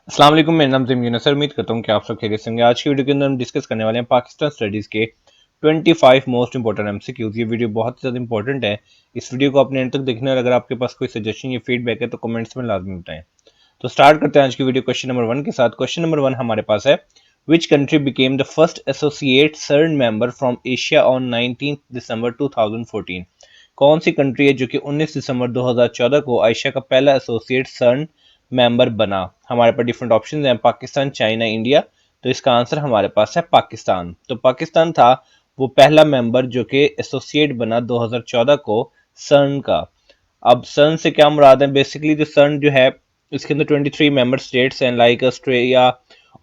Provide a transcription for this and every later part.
अस्सलाम वालेकुम, मेरा नाम ज़मीन है सर। उम्मीद करता हूँ कि आप सब खैरियत से होंगे। आज की वीडियो के अंदर हम डिस्कस करने वाले हैं पाकिस्तान स्टडीज़ के 25 मोस्ट इंपॉर्टेंट एमसीक्यूज़। ये वीडियो बहुत ज़्यादा इंपॉर्टेंट है। इस वीडियो को अपने एंड तक देखना है और अगर आपके पास कोई सजेशन या फीडबैक है तो कमेंट्स में लाजमी बताएं। तो स्टार्ट करते हैं आज की वीडियो क्वेश्चन नंबर 1 के साथ। क्वेश्चन नंबर 1 हमारे पास है, which country became the first associate सर्न मेंबर फ्रॉम एशिया ऑन 19 दिसंबर 2014। कौन सी कंट्री है जो कि 19 दिसंबर 2014 को एशिया का पहला एसोसिएट सर्न मेंबर बना? हमारे पास डिफरेंट ऑप्शन हैं, पाकिस्तान, चाइना, इंडिया। तो इसका आंसर हमारे पास है पाकिस्तान। तो पाकिस्तान था वो पहला मेंबर जो कि एसोसिएट बना 2014 को सर्न का। अब सर्न से क्या मुराद है? बेसिकली जो सर्न जो है इसके अंदर 23 मेंबर स्टेट्स हैं, like Australia,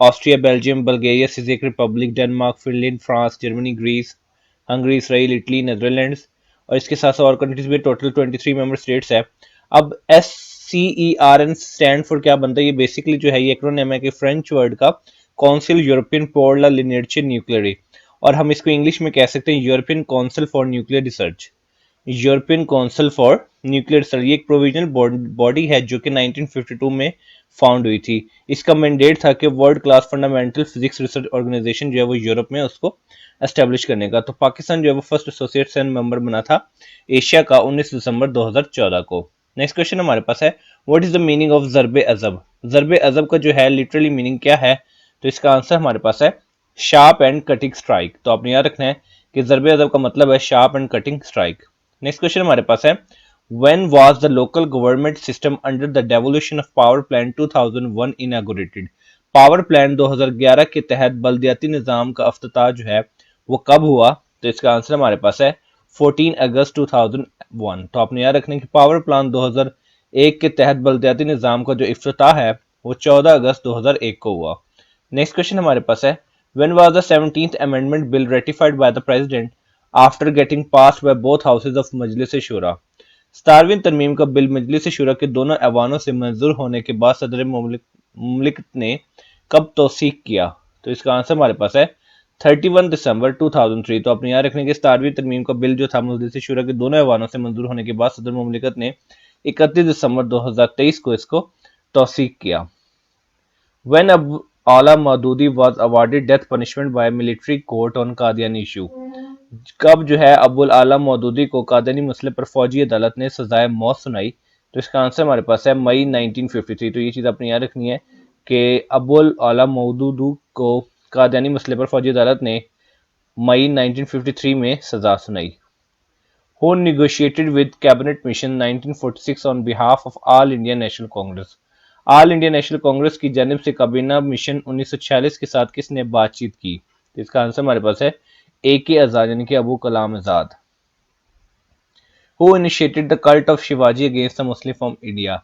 Austria, Belgium, Bulgaria, सिजेक Republic, Denmark, Finland, France, Germany, Greece, Hungary, Israel, Italy, Netherlands और इसके साथ साथ और कंट्रीज भी। टोटल 23 मेंबर स्टेट्स है। अब SCERN स्टैंड फॉर क्या बनता है? ये बेसिकली जो है ये एक्रोनिम है कि फ्रेंच वर्ड का काउंसिल यूरोपियन पोर ला लिनर्चे न्यूक्लियरी, और हम इसको इंग्लिश में कह सकते हैं European council for nuclear research. European council for nuclear research ये एक प्रोविजनल बॉडी है जो कि 1952 में फाउंड हुई थी। इसका मैंडेट था कि world class fundamental physics research organisation जो है वो यूरोप में उसको एस्टेब्लिश करने का। तो पाकिस्तान जो है वो फर्स्ट एसोसिएट सन मेंबर बना था एशिया का 19 दिसंबर 2014 को। नेक्स्ट क्वेश्चन हमारे पास है, what is the meaning of Zarbe Azb? Zarbe Azb का जो है लिटरली मीनिंग क्या है? तो इसका आंसर हमारे पास है शार्प एंड कटिंग स्ट्राइक। तो आपने याद रखना है कि ज़रबे अज़ब का मतलब है sharp and cutting strike. Next question हमारे पास है, when was the local government system under the devolution of power plan 2001 inaugurated? Power plan 2011 के तहत बल्दियाती निज़ाम का अफ्ताह जो है वो कब हुआ? तो इसका आंसर हमारे पास है 14 अगस्त 2001। तो आपने याद रखना है कि पावर प्लान 2001 के तहत बल्दियाती निज़ाम का जो इफ्तिताह है वो 14 अगस्त 2001 को हुआ। नेक्स्ट क्वेश्चन हमारे पास है, when was the 17th amendment bill ratified by the president after getting passed by both houses of Majlis Shura? 17वीं तरमीम का बिल मजलिस शूरा के दोनों ऐवानों से मंजूर होने के बाद सदर मुमलिकत ने कब तौसीक किया? तो इसका आंसर हमारे पास है 31 दिसंबर 2003। तो अपने याद रखने के 17वीं तरमीम का बिल जो था मजलिस शूरा के दोनों ऐवानों से मंजूर होने के बाद सदर मुमलिकत ने 31 दिसंबर 2023 को इसको तौसीक किया। When Ala Maududi was awarded death punishment by military court on Qadiani issue? कब जो है अबुल आला मौदूदी को कादियानी मसले पर फौजी अदालत ने सजाए मौत सुनाई? तो इसका आंसर हमारे पास है मई 1953। तो ये चीज़ आपने याद रखनी है कि अबुल आला मौदूदी को कादियानी मसले पर फौजी अदालत ने मई 1953 में सजा सुनाई। Who negotiated with cabinet mission 1946 on behalf of All India National Congress? All India national Congress की जानिब से काबीना मिशन 1946 के साथ किसने बातचीत की? तो इसका आंसर हमारे पास है AK आजाद यानी कि Abu Kalam Azad. Who initiated the cult of Shivaji against the Muslim from India?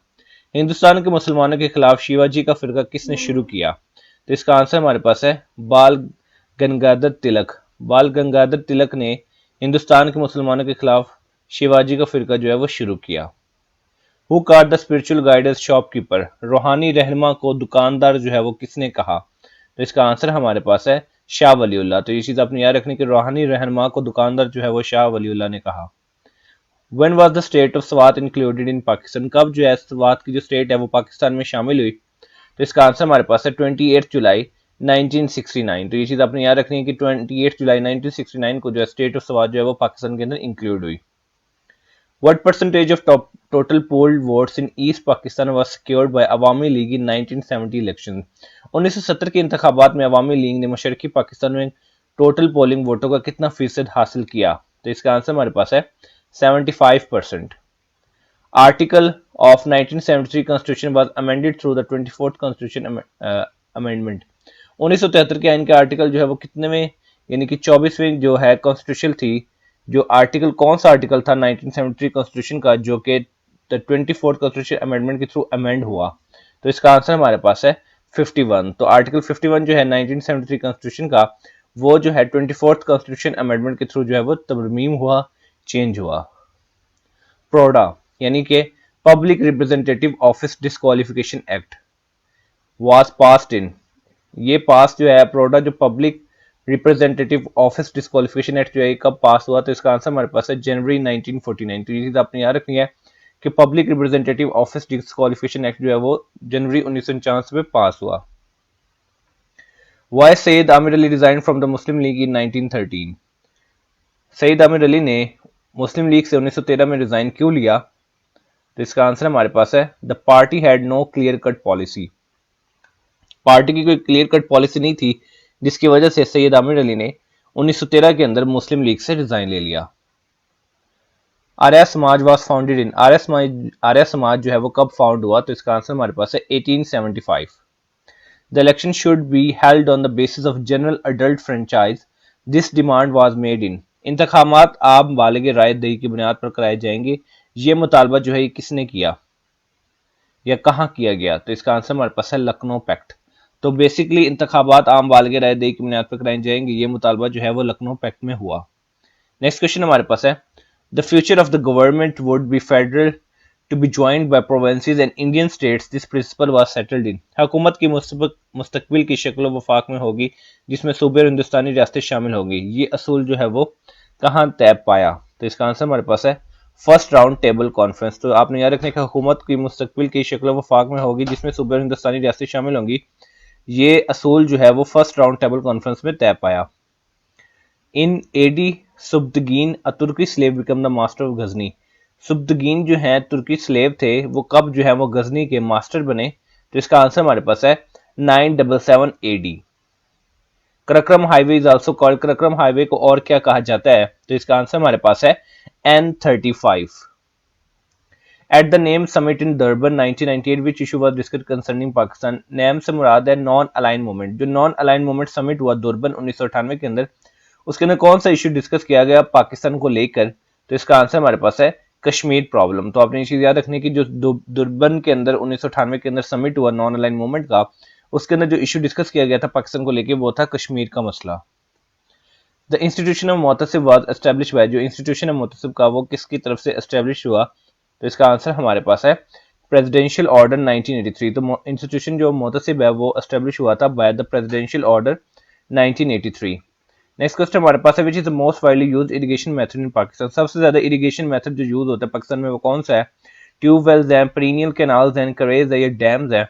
Hindustan के मुसलमानों के खिलाफ शिवाजी का फिरका किसने शुरू किया? तो इसका आंसर हमारे पास है बाल गंगाधर तिलक। बाल गंगाधर तिलक ने हिंदुस्तान के मुसलमानों के खिलाफ शिवाजी का फिरका जो है वो शुरू किया। Who car the spiritual guidance shopkeeper? रूहानी रहनुमा को दुकानदार जो है वो किसने कहा? तो इसका आंसर हमारे पास है शाह वलीउल्लाह। तो ये चीज आपने याद रखनी कि रूहानी रहनुमा को दुकानदार जो है वो शाह वलीउल्लाह ने कहा। When was the state of Swat included in Pakistan? कब जो है स्वात की जो स्टेट है वो पाकिस्तान में शामिल हुई? तो इसका आंसर हमारे पास है 28 जुलाई 1969। तो ये चीज आपने याद रखनी है कि 28 जुलाई 1969 को जो है स्टेट ऑफ स्वात जो है वो पाकिस्तान के अंदर इंक्लूड हुई। What percentage of total polled votes in East Pakistan was secured by Awami League in 1970 election? 1970 के इंतखाबात में अवामी लीग ने मशरकी पाकिस्तान में टोटल पोलिंग वोटों का कितना फीसद हासिल किया? तो इसका आंसर हमारे पास है 75%। Article of 1973 Constitution was amended through the 24th Constitution Amendment. 1973 के आइन के आर्टिकल जो है वो कितने में यानी कि 24वें जो है कॉन्स्टिट्यूशन थी, जो आर्टिकल कौन सा आर्टिकल था 1973 कॉन्स्टिट्यूशन का जो कि 24th कॉन्स्टिट्यूशन अमेंडमेंट के थ्रू अमेंड हुआ? तो इसका आंसर हमारे पास है 51। तो आर्टिकल 51 जो है 1973 कॉन्स्टिट्यूशन का वो जो है 24th कॉन्स्टिट्यूशन अमेंडमेंट के थ्रू जो है वो तरमीम हुआ, चेंज हुआ। प्रोडा यानी कि public representative office disqualification act was passed in, ये पास जो है प्रोडा जो public representative office disqualification act जो है कब पास हुआ? तो इसका आंसर हमारे पास है जनवरी 1949। तो ये चीज आपने याद रखनी है कि public representative office disqualification act जो है वो जनवरी 1949 में पास हुआ। Why Syed Ameer Ali resign from the Muslim League in 1913? Syed Ameer Ali ने मुस्लिम लीग से 1913 में रिजाइन क्यों लिया? तो इसका आंसर हमारे पास है the party had no clear cut policy. Party की कोई क्लियर कट पॉलिसी नहीं थी, जिसकी वजह से सैयद आमिर अली ने 1913 के अंदर मुस्लिम लीग से रिजाइन ले लिया। Arya Samaj was founded in, Arya Samaj जो है वो कब फाउंड हुआ? तो इसका आंसर हमारे पास है 1875। The election should be held on the basis of general adult franchise, this demand was made in, इंतखाबात आम बालिग राय दही की बुनियाद पर कराए जाएंगे, ये मुतालबा जो है ये किसने किया या कहाँ किया गया? तो इसका आंसर हमारे पास है लखनऊ पैक्ट। तो बेसिकली इंतखाबात आम बालिग राय दही की बुनियाद पर कराए जाएंगे, ये मुतालबा जो है वो लखनऊ पैक्ट में हुआ। नेक्स्ट क्वेश्चन हमारे पास है the future of the government would be federal to be joined by provinces and Indian states, this principle was settled in, हुकूमत की मुस्तकबिल की शक्ल वफाक में होगी जिसमें सूबे और हिंदुस्तानी रियासतें शामिल होंगी, ये असूल जो है वो कहाँ तय पाया? तो इसका आंसर हमारे पास है फर्स्ट राउंड टेबल कॉन्फ्रेंस। तो आपने याद रखना कि हुकूमत की मुस्तकबिल की शक्ल वफाक में होगी जिसमें सूबे और हिंदुस्तानी रियासतें शामिल होंगी, ये असूल जो है वो फर्स्ट राउंड टेबल कॉन्फ्रेंस में तय पाया। In AD Subuktigin a Turki slave become the master of Ghazni, Subuktigin जो है तुर्की स्लेव थे वो कब जो है वो गजनी के मास्टर बने? तो इसका आंसर हमारे पास है 977 AD. Karakoram highway is also called, Karakoram highway को और क्या कहा जाता है? तो इसका आंसर हमारे पास है N35। At the name summit in Durban 1998 which issue was discussed concerning Pakistan, name से मुराद है नॉन अलाइन मूवमेंट। जो नॉन अलाइन मूवमेंट समिट हुआ दुरबन 1998 के अंदर, उसके अंदर कौन सा इशू डिस्कस किया गया पाकिस्तान को लेकर? तो इसका आंसर हमारे पास है कश्मीर प्रॉब्लम। तो आपने ये चीज याद रखनी कि जो दुरबन के अंदर 1998 के अंदर समिट हुआ नॉन अलाइन मूवमेंट का, उसके अंदर जो इशू डिस्कस किया गया था पाकिस्तान को लेकर वो था कश्मीर का मसला। The institution of Mohtasib was establish by, जो इंस्टीट्यूशन ऑफ मोहतसिब का वो किसकी तरफ से एस्टेब्लिश हुआ? तो इसका आंसर हमारे पास है प्रेसिडेंशियल ऑर्डर 1983। तो इंस्टीट्यूशन जो मोहतसिब है वो एस्टेब्लिश हुआ था by the presidential order 1983। Next question हमारे पास है which is the most widely used irrigation method in Pakistan, सबसे ज्यादा इरिगेशन मेथड जो यूज होता है पाकिस्तान में वो कौन सा है? ट्यूबवेल्स हैं, पीरिनियल कैनाल्स हैं, करेज है या डैम्स है?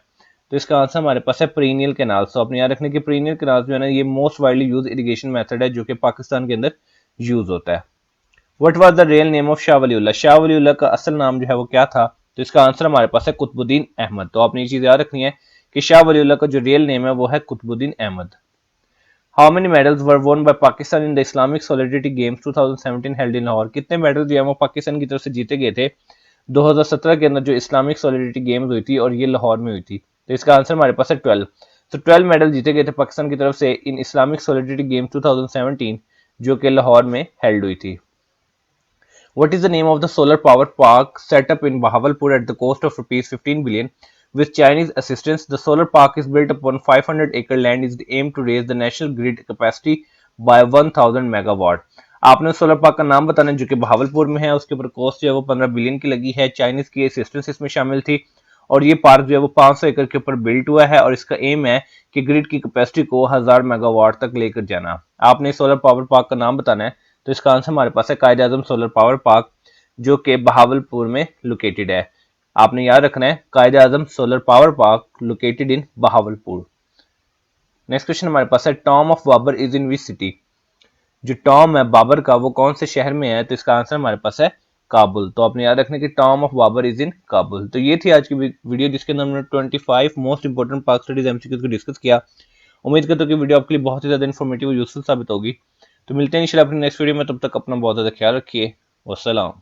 तो इसका आंसर हमारे पास है पीरिनियल कैनाल्स। तो अपने याद रखने की पीरिनियल कैनाल्स जो है ना ये most widely use irrigation method है जो कि पाकिस्तान के अंदर यूज होता है। What was the real name of Shah Waliullah, Shah Waliullah का असल नाम जो है वो क्या था? तो इसका आंसर हमारे पास है कुतुबुद्दीन अहमद। तो आपने ये चीज याद रखनी है कि शाह वलीउल्लाह का जो रियल नेम है वो है Qutbuddin Ahmed. How many medals were won by Pakistan in the Islamic solidarity games 2017 held in Lahore, कितने मेडल जो है वो पाकिस्तान की तरफ से जीते गए थे 2017 के अंदर जो इस्लामिक सॉलिडरिटी गेम्स हुई थी और ये लाहौर में हुई थी? तो इसका आंसर हमारे पास है 12। तो 12 मेडल जीते गए थे पाकिस्तान की तरफ से इन इस्लामिक सॉलिडरिटी गेम्स 2017 जो कि लाहौर में हेल्ड हुई थी। What is the name of the solar power park set up in Bahawalpur at the cost of rupees 15 billion with Chinese assistance? The solar park is built upon 500-acre land is aimed to raise the national grid capacity by 1000 megawatt. आपने solar park का नाम बताना जो कि बहावलपुर में है, उसके ऊपर कॉस्ट जो है वो 15 बिलियन की लगी है, चाइनीज की असिस्टेंस इसमें शामिल थी और ये पार्क जो है वो 500 एकड़ के ऊपर बिल्ट हुआ है और इसका एम है कि ग्रिड की कैपेसिटी को 1000 मेगावाट तक लेकर जाना। आपने सोलर पावर पार्क का नाम बताना है। तो इसका आंसर हमारे पास है Quaid Azam solar power park जो कि बहावलपुर में लोकेटेड है। आपने याद रखना है Quaid Azam solar power park located in Bahawalpur. Next question हमारे पास है tomb of Babur is in which city, जो टॉम है बाबर का वो कौन से शहर में है? तो इसका आंसर हमारे पास है काबुल। तो आपने याद रखना कि tomb of Babur is in Kabul. तो ये थी आज की वीडियो जिसके अंदर हमने 25 मोस्ट इंपोर्टेंट पाक स्टडीज एमसीक्यूज को डिस्कस किया। उम्मीद करता हूं कि वीडियो आपके लिए बहुत ही ज्यादा इन्फॉर्मेटिव और यूजफुल साबित होगी। तो मिलते हैं इंशाल्लाह अपनी नेक्स्ट वीडियो में, तब तक अपना बहुत ज्यादा ख्याल रखिए। वस्सलाम।